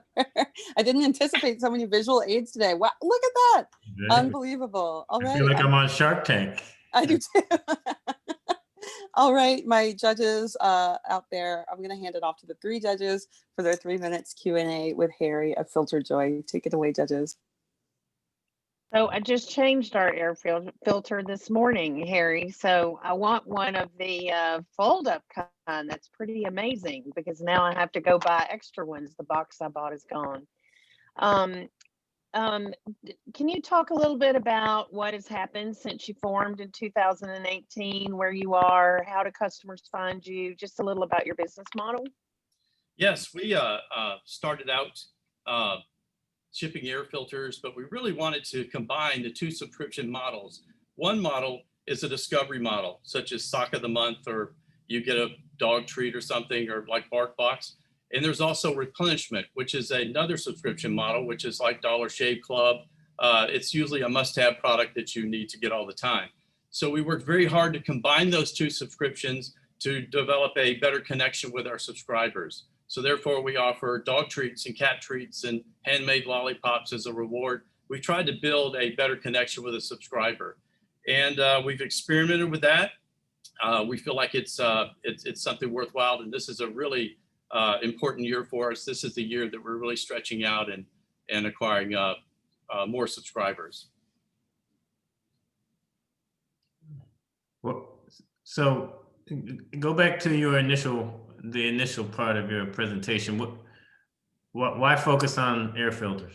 I didn't anticipate so many visual aids today. Wow, look at that.
Yeah.
Unbelievable. All right.
I feel like I'm on Shark Tank.
I do too. All right, my judges out there, I'm going to hand it off to the three judges for their 3 minutes Q&A with Harry of Filter Joy. Take it away, judges.
So I just changed our air filter this morning, Harry. So I want one of the fold-up kind. That's pretty amazing because now I have to go buy extra ones. The box I bought is gone. Can you talk a little bit about what has happened since you formed in 2018, where you are, how do customers find you, just a little about your business model?
Yes, we started out shipping air filters, but we really wanted to combine the two subscription models. One model is a discovery model, such as Sock of the Month or you get a dog treat or something, or like BarkBox. And there's also replenishment, which is another subscription model, which is like Dollar Shave Club. It's usually a must-have product that you need to get all the time. So we worked very hard to combine those two subscriptions to develop a better connection with our subscribers. So therefore we offer dog treats and cat treats and handmade lollipops as a reward. We tried to build a better connection with a subscriber. And we've experimented with that. We feel like it's something worthwhile, and this is a really important year for us. This is the year that we're really stretching out and acquiring more subscribers.
Well, so go back to your the initial part of your presentation. Why focus on air filters?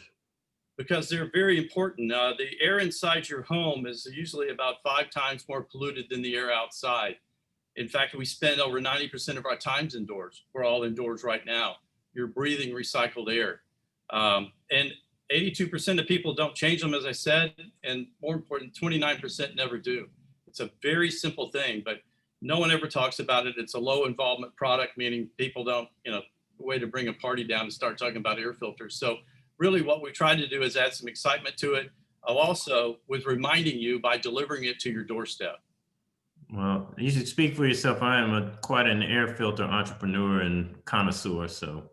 Because they're very important. The air inside your home is usually about 5 times more polluted than the air outside. In fact, we spend over 90% of our times indoors. We're all indoors right now. You're breathing recycled air. And 82% of people don't change them, as I said, and more important, 29% never do. It's a very simple thing, but no one ever talks about it. It's a low involvement product, meaning people don't, a way to bring a party down and start talking about air filters. So really what we tried to do is add some excitement to it, also with reminding you by delivering it to your doorstep.
Well, you should speak for yourself. I am quite an air filter entrepreneur and connoisseur, so.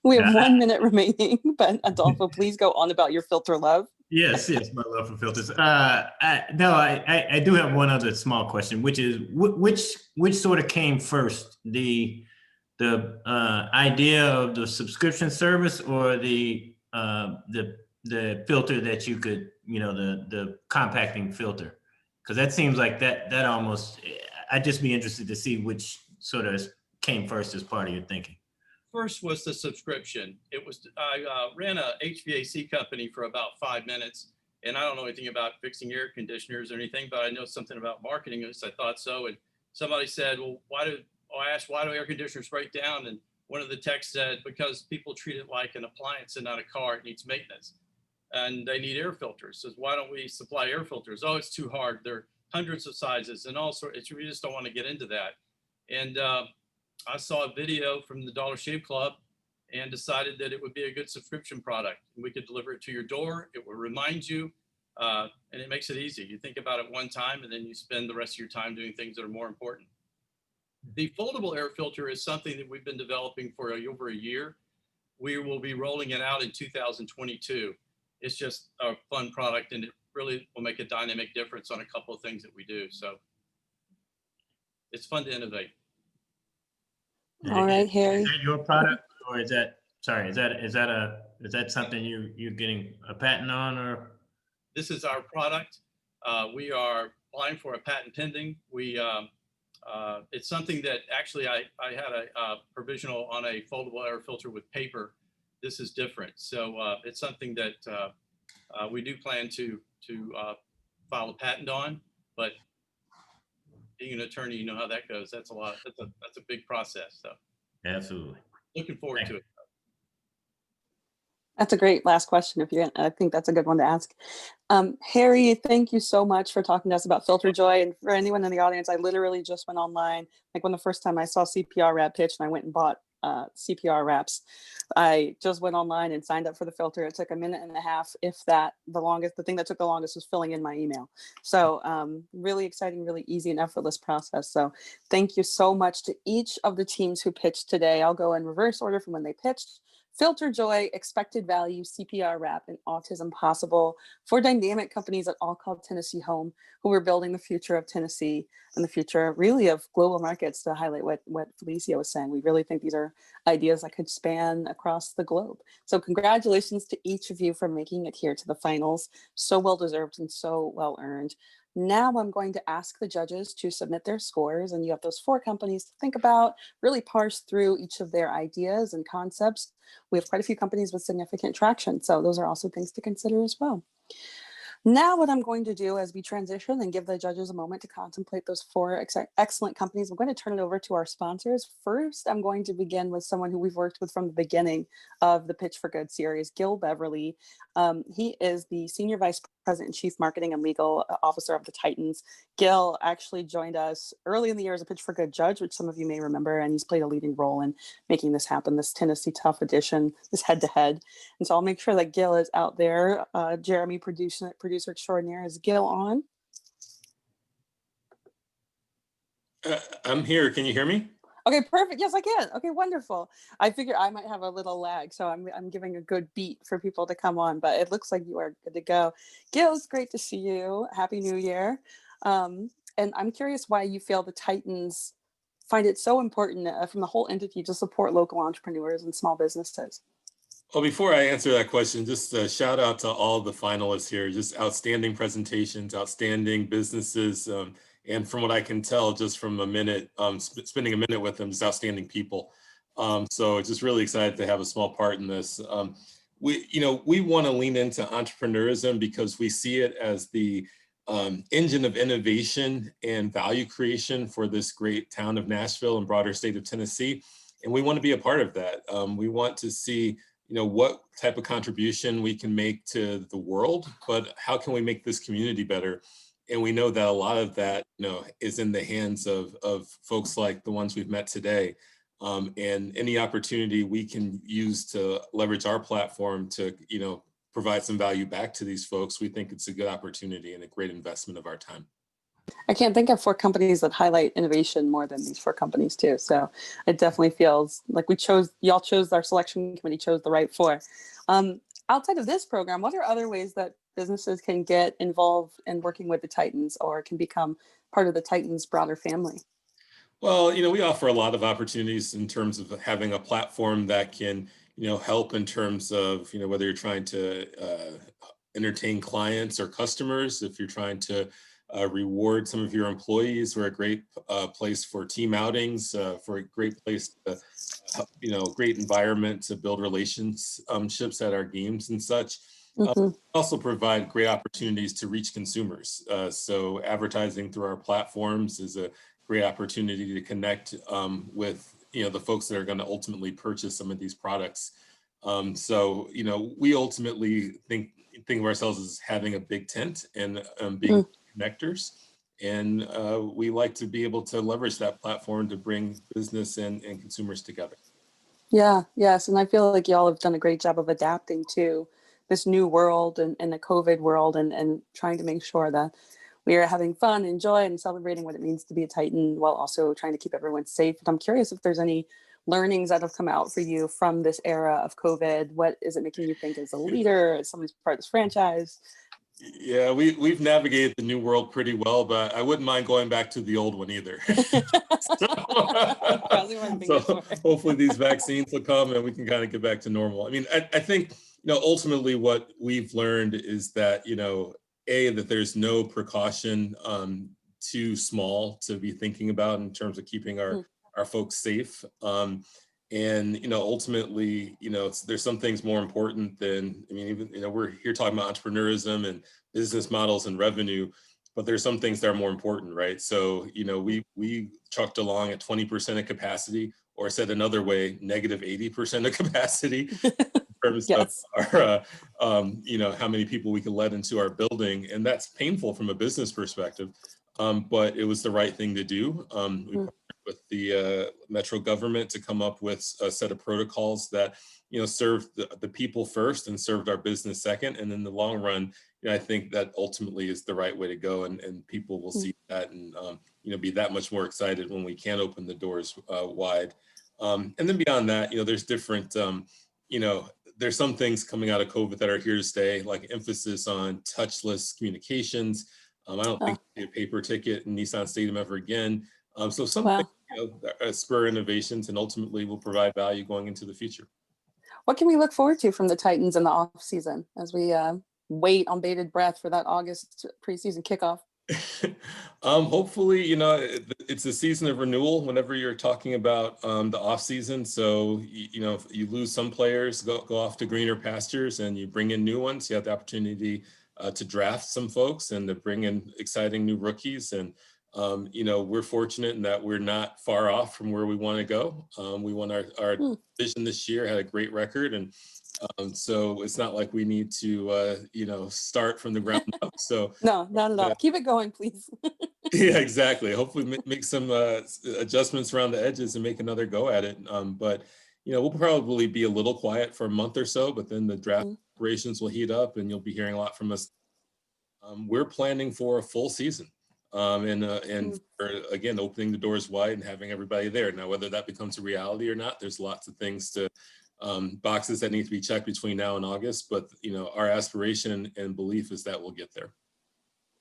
We have 1 minute remaining, but Adolfo, please go on about your filter love.
Yes, my love for filters. I do have one other small question, which is which sort of came first, the idea of the subscription service or the filter that you could, the compacting filter? Because that seems like that almost, I'd just be interested to see which sort of came first as part of your thinking.
First was the subscription. I ran a HVAC company for about 5 minutes, and I don't know anything about fixing air conditioners or anything, but I know something about marketing, at least I thought so. And somebody said, well, I asked, why do air conditioners break down? And one of the techs said, because people treat it like an appliance and not a car. It needs maintenance. And they need air filters. Says, why don't we supply air filters? Oh, it's too hard. There are hundreds of sizes and all sorts. We just don't want to get into that. And I saw a video from the Dollar Shave Club and decided that it would be a good subscription product. We could deliver it to your door. It will remind you, and it makes it easy. You think about it one time, and then you spend the rest of your time doing things that are more important. The foldable air filter is something that we've been developing for over a year. We will be rolling it out in 2022. It's just a fun product, and it really will make a dynamic difference on a couple of things that we do. So it's fun to innovate.
All right, Harry.
Is that your product, or is that something you're getting a patent on, or?
This is our product. We are applying for a patent pending. It's something that actually I had a provisional on a foldable air filter with paper. This is different. So it's something that we do plan to file a patent on, but being an attorney, you know how that goes. That's a big process. So
absolutely
looking forward to it.
That's a great last question. I think that's a good one to ask. Harry, thank you so much for talking to us about Filter Joy. And for anyone in the audience, I literally just went online. Like when the first time I saw CPR wrap pitch and I went and bought CPR wraps, I just went online and signed up for the filter. It took a minute and a half, if that. The thing that took the longest was filling in my email. So really exciting, really easy and effortless process. So thank you so much to each of the teams who pitched today. I'll go in reverse order from when they pitched. Filter Joy, Expected Value, CPR Wrap, and Autism Possible, for dynamic companies that all call Tennessee home, who are building the future of Tennessee and the future really of global markets. To highlight what Felicia was saying, we really think these are ideas that could span across the globe. So congratulations to each of you for making it here to the finals. So well deserved and so well earned. Now I'm going to ask the judges to submit their scores, and you have those 4 companies to think about, really parse through each of their ideas and concepts. We have quite a few companies with significant traction, so those are also things to consider as well. Now what I'm going to do as we transition and give the judges a moment to contemplate those 4 excellent companies, I'm going to turn it over to our sponsors. First, I'm going to begin with someone who we've worked with from the beginning of the Pitch for Good series, Gil Beverly. He is the Senior Vice President and Chief Marketing and Legal Officer of the Titans. Gil actually joined us early in the year as a Pitch for Good judge, which some of you may remember, and he's played a leading role in making this happen, this Tennessee Tough edition, this head-to-head. And so I'll make sure that Gil is out there. Jeremy, producer extraordinaire, is Gil on?
I'm here. Can you hear me?
Okay, perfect. Yes, I can. Okay, wonderful. I figure I might have a little lag, so I'm giving a good beat for people to come on, but it looks like you are good to go. Gil, it's great to see you. Happy New Year. And I'm curious why you feel the Titans find it so important from the whole entity to support local entrepreneurs and small businesses.
Well, before I answer that question, just a shout out to all the finalists here. Just outstanding presentations, outstanding businesses. And from what I can tell, just from a minute, spending a minute with them, just outstanding people. So just really excited to have a small part in this. We want to lean into entrepreneurism because we see it as the engine of innovation and value creation for this great town of Nashville and broader state of Tennessee. And we want to be a part of that. We want to see, what type of contribution we can make to the world, but how can we make this community better? And we know that a lot of that, is in the hands of folks like the ones we've met today. And any opportunity we can use to leverage our platform to, provide some value back to these folks, we think it's a good opportunity and a great investment of our time.
I can't think of 4 companies that highlight innovation more than these 4 companies too. So it definitely feels like y'all chose, our selection committee chose the right 4. Outside of this program, what are other ways that businesses can get involved in working with the Titans or can become part of the Titans broader family?
Well, we offer a lot of opportunities in terms of having a platform that can, help in terms of, whether you're trying to entertain clients or customers, if you're trying to reward some of your employees. We're a great place for team outings, for a great place to, great environment to build relationships at our games and such. Also provide great opportunities to reach consumers. So advertising through our platforms is a great opportunity to connect with the folks that are going to ultimately purchase some of these products. So we ultimately think of ourselves as having a big tent and being connectors, and we like to be able to leverage that platform to bring business and consumers together.
Yeah, yes, and I feel like y'all have done a great job of adapting to this new world and the COVID world and trying to make sure that we are having fun and joy and celebrating what it means to be a Titan while also trying to keep everyone safe. And I'm curious if there's any learnings that have come out for you from this era of COVID. What is it making you think as a leader, as somebody's part of this franchise?
Yeah, we've navigated the new world pretty well, but I wouldn't mind going back to the old one either. So hopefully these vaccines will come and we can kind of get back to normal. I mean, I think, ultimately what we've learned is that, that there's no precaution too small to be thinking about in terms of keeping our folks safe. And, ultimately, there's some things more important than, even, we're here talking about entrepreneurism and business models and revenue, but there's some things that are more important, right? So, we chucked along at 20% of capacity, or said another way, negative 80% of capacity in terms of our, how many people we can let into our building. And that's painful from a business perspective, but it was the right thing to do. We partnered with the Metro government to come up with a set of protocols that, served the people first and served our business second. And in the long run, I think that ultimately is the right way to go, and people will see that and, be that much more excited when we can open the doors wide. And then beyond that, there's different, there's some things coming out of COVID that are here to stay, like emphasis on touchless communications. I don't think we'll see a paper ticket in Nissan Stadium ever again. So some things, spur innovations and ultimately will provide value going into the future.
What can we look forward to from the Titans in the off season as we wait on bated breath for that August preseason kickoff?
Hopefully, it's a season of renewal whenever you're talking about the off season. So, if you lose some players, go off to greener pastures and you bring in new ones. You have the opportunity to draft some folks and to bring in exciting new rookies. And, we're fortunate in that we're not far off from where we want to go. We won our division this year, had a great record, and So it's not like we need to, start from the ground up. So
No, not at all. Keep it going, please.
yeah, exactly. Hopefully make some adjustments around the edges and make another go at it. But we'll probably be a little quiet for a month or so, but then the draft operations will heat up and you'll be hearing a lot from us. We're planning for a full season. And for, again, opening the doors wide and having everybody there. Now, whether that becomes a reality or not, there's lots of things boxes that need to be checked between now and August. But our aspiration and belief is that we'll get there.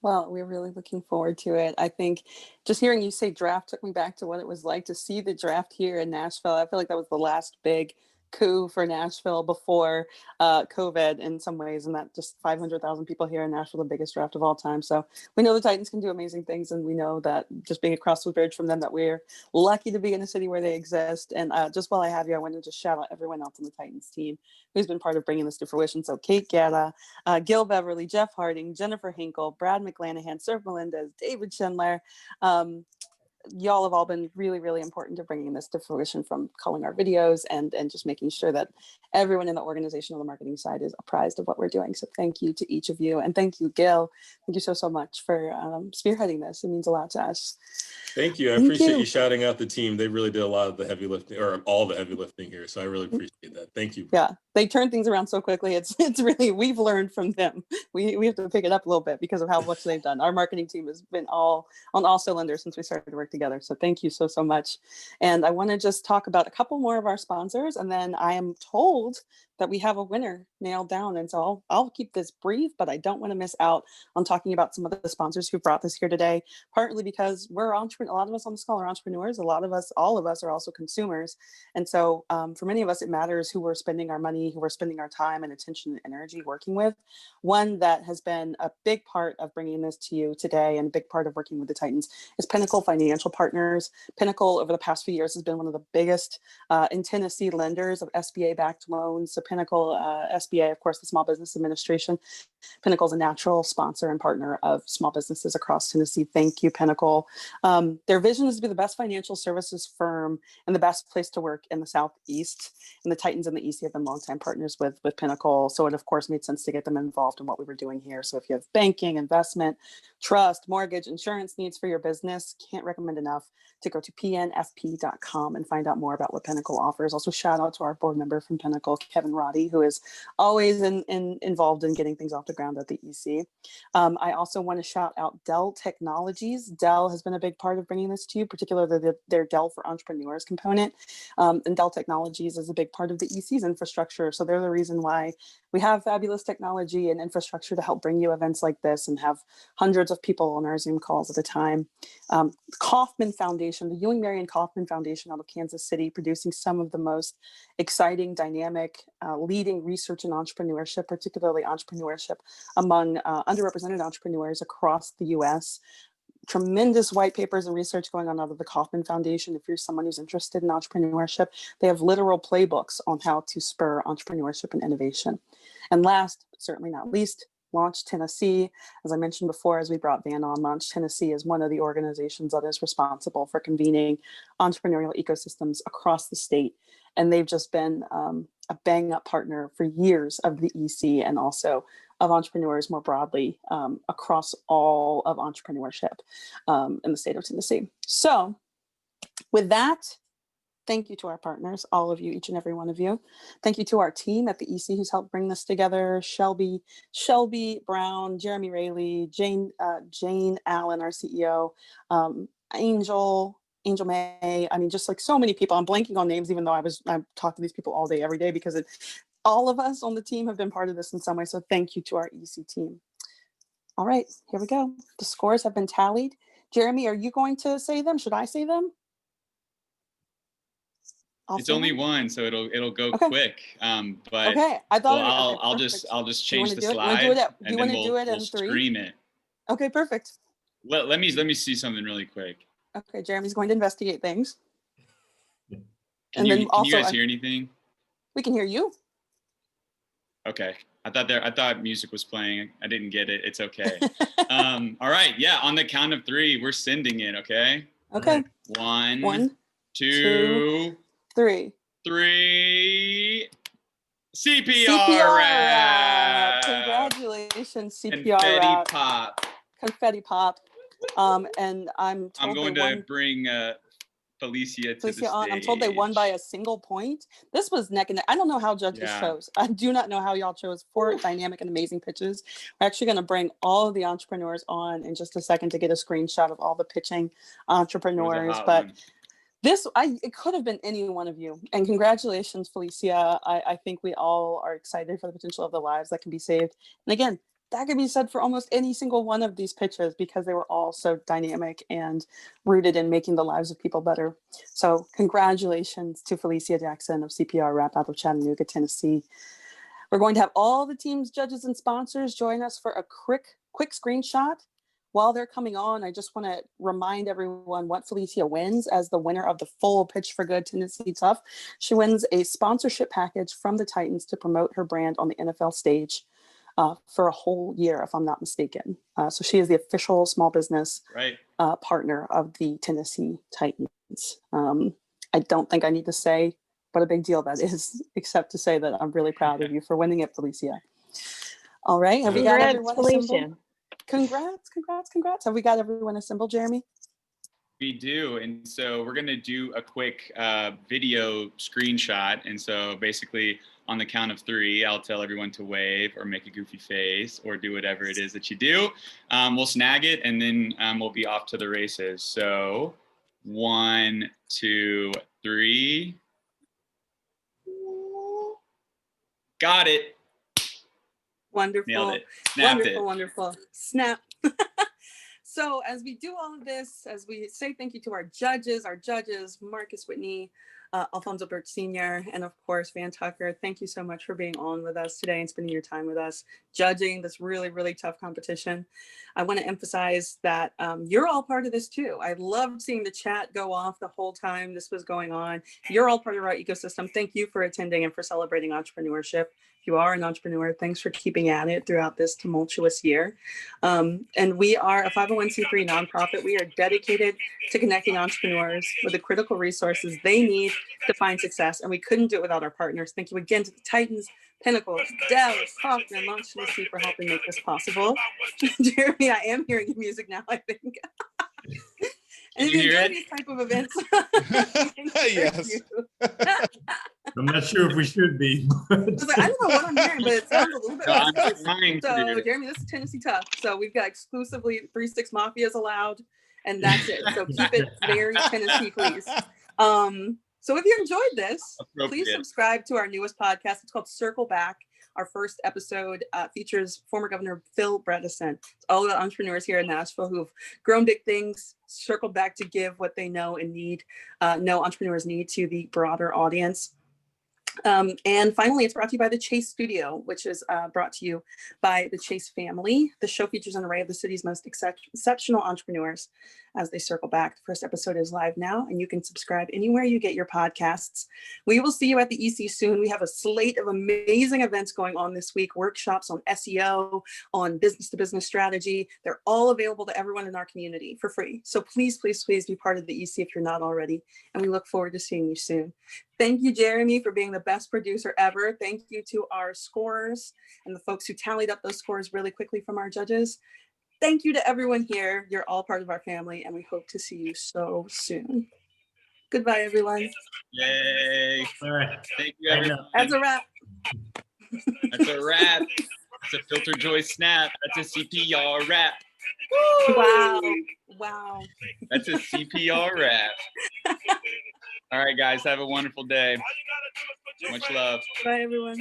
Well, we're really looking forward to it. I think just hearing you say draft took me back to what it was like to see the draft here in Nashville. I feel like that was the last big coup for Nashville before COVID in some ways, and that just 500,000 people here in Nashville, the biggest draft of all time. So we know the Titans can do amazing things, and we know that just being across the bridge from them, that we're lucky to be in a city where they exist. And just while I have you, I want to just shout out everyone else on the Titans team who's been part of bringing this to fruition. So Kate Guerra, Gil Beverly, Jeff Harding, Jennifer Hinkle, Brad McClanahan, Surf Melendez, David Schindler. Y'all have all been really, really important to bringing this to fruition, from culling our videos and just making sure that everyone in the organization on the marketing side is apprised of what we're doing. So thank you to each of you. And thank you, Gil. Thank you so much for spearheading this. It means a lot to us.
Thank you. I appreciate you shouting out the team. They really did a lot of the heavy lifting, or all the heavy lifting here. So I really appreciate that. Thank you.
Yeah, they turn things around so quickly. It's really, we've learned from them. We have to pick it up a little bit because of how much they've done. Our marketing team has been on all cylinders since we started to work together. So thank you so much. And I want to just talk about a couple more of our sponsors, and then I am told that we have a winner nailed down. And so I'll keep this brief, but I don't want to miss out on talking about some of the sponsors who brought this here today, partly because we're entrepreneurs. A lot of us on this call are entrepreneurs. All of us are also consumers. And so for many of us, it matters who we're spending our money, who we're spending our time and attention and energy working with. One that has been a big part of bringing this to you today and a big part of working with the Titans is Pinnacle Financial Partners. Pinnacle over the past few years has been one of the biggest in Tennessee lenders of SBA-backed loans. So Pinnacle, SBA, of course, the Small Business Administration. Pinnacle is a natural sponsor and partner of small businesses across Tennessee. Thank you, Pinnacle. Their vision is to be the best financial services firm and the best place to work in the Southeast. And the Titans and the EC have been longtime partners with Pinnacle. So it, of course, made sense to get them involved in what we were doing here. So if you have banking, investment, trust, mortgage, insurance needs for your business, can't recommend enough to go to pnfp.com and find out more about what Pinnacle offers. Also, shout out to our board member from Pinnacle, Kevin Roddy, who is always involved in getting things off the ground at the EC. I also want to shout out Dell Technologies. Dell has been a big part of bringing this to you, particularly their Dell for Entrepreneurs component. And Dell Technologies is a big part of the EC's infrastructure. So they're the reason why we have fabulous technology and infrastructure to help bring you events like this and have hundreds of people on our Zoom calls at a time. Kauffman Foundation, the Ewing Marion Kauffman Foundation out of Kansas City, producing some of the most exciting, dynamic, leading research in entrepreneurship, particularly entrepreneurship among underrepresented entrepreneurs across the US. Tremendous white papers and research going on out of the Kauffman Foundation. If you're someone who's interested in entrepreneurship, they have literal playbooks on how to spur entrepreneurship and innovation. And last, but certainly not least, Launch Tennessee. As I mentioned before, as we brought Van on, Launch Tennessee is one of the organizations that is responsible for convening entrepreneurial ecosystems across the state. And they've just been a bang up partner for years of the EC and also of entrepreneurs more broadly across all of entrepreneurship in the state of Tennessee. So with that, thank you to our partners, all of you, each and every one of you. Thank you to our team at the EC who's helped bring this together. Shelby Brown, Jeremy Rayleigh, Jane Allen, our CEO, Angel May. I mean, just like so many people. I'm blanking on names, even though I'm talking to these people all day, every day, because all of us on the team have been part of this in some way. So thank you to our EC team. All right, here we go. The scores have been tallied. Jeremy, are you going to say them? Should I say them?
It's only one, so it'll go quick. But
okay, I thought
I'll just change the slide.
Do you want to do it in three?
Stream it.
Okay, perfect.
Let me see something really quick.
Okay, Jeremy's going to investigate things.
Can you guys hear anything?
We can hear you.
Okay. I thought music was playing. I didn't get it. It's okay. All right. Yeah. On the count of three, we're sending it. Okay.
Okay.
One, two,
three.
CPR rap.
Congratulations, CPR
Confetti
rap.
pop.
Confetti pop. And I'm told
I'm going to bring Felicia to the stage.
I'm told they won by a single point. This was neck and neck. I don't know how judges chose. I do not know how y'all chose 4 dynamic and amazing pitches. We're actually going to bring all of the entrepreneurs on in just a second to get a screenshot of all the pitching entrepreneurs. But it could have been any one of you. And congratulations, Felicia. I think we all are excited for the potential of the lives that can be saved. And again, that could be said for almost any single one of these pitches because they were all so dynamic and rooted in making the lives of people better. So congratulations to Felicia Jackson of CPR Rap out of Chattanooga, Tennessee. We're going to have all the teams, judges, and sponsors join us for a quick screenshot. While they're coming on, I just want to remind everyone what Felicia wins as the winner of the full Pitch for Good Tennessee Tough. She wins a sponsorship package from the Titans to promote her brand on the NFL stage. For a whole year, if I'm not mistaken. So she is the official small business partner of the Tennessee Titans. I don't think I need to say what a big deal that is, except to say that I'm really proud of you for winning it, Felicia. All right, have we got everyone assembled? Congrats. Have we got everyone assembled, Jeremy?
We do, and so we're gonna do a quick video screenshot. And so basically on the count of 3, I'll tell everyone to wave or make a goofy face or do whatever it is that you do. We'll snag it and then we'll be off to the races. So 1, 2, 3. Got it.
Wonderful.
Nailed it. Snapped it.
Wonderful. Snap. So as we do all of this, as we say thank you to our judges, Marcus Whitney, Alfonso Birch Sr., and of course, Van Tucker, thank you so much for being on with us today and spending your time with us, judging this really, really tough competition. I want to emphasize that you're all part of this too. I loved seeing the chat go off the whole time this was going on. You're all part of our ecosystem. Thank you for attending and for celebrating entrepreneurship. If you are an entrepreneur, thanks for keeping at it throughout this tumultuous year. And we are a 501c3 nonprofit. We are dedicated to connecting entrepreneurs with the critical resources they need to find success. And we couldn't do it without our partners. Thank you again to the Titans, Pinnacle, Dell, Kaufman, Launch Tennessee for helping make this possible. Jeremy, I am hearing your music now, I think. And if you enjoy these type of events,
yes.
I'm not sure if we should be.
I was like, I don't know what I'm hearing, but it sounds a little bit So Jeremy, this is Tennessee Tough. So we've got exclusively 3-6 Mafias allowed, and that's it. So keep it very Tennessee, please. So if you enjoyed this, please subscribe to our newest podcast. It's called Circle Back. Our first episode features former Governor Phil Bredesen. It's all about entrepreneurs here in Nashville who've grown big things, circled back to give what they know and need, entrepreneurs need to the broader audience. And finally, it's brought to you by the Chase Studio, which is brought to you by the Chase family. The show features an array of the city's most exceptional entrepreneurs as they circle back. The first episode is live now, and you can subscribe anywhere you get your podcasts. We will see you at the EC soon. We have a slate of amazing events going on this week, workshops on SEO, on business-to-business strategy. They're all available to everyone in our community for free. So please, please, please be part of the EC if you're not already, and we look forward to seeing you soon. Thank you, Jeremy, for being the best producer ever. Thank you to our scorers and the folks who tallied up those scores really quickly from our judges. Thank you to everyone here. You're all part of our family, and we hope to see you so soon. Goodbye, everyone.
Yay.
All right.
Thank you, everyone.
That's a wrap.
That's a wrap. That's a Filter Joy snap. That's a CPR wrap.
Wow. Wow.
That's a CPR wrap. All right, guys. Have a wonderful day. Much love.
Bye, everyone.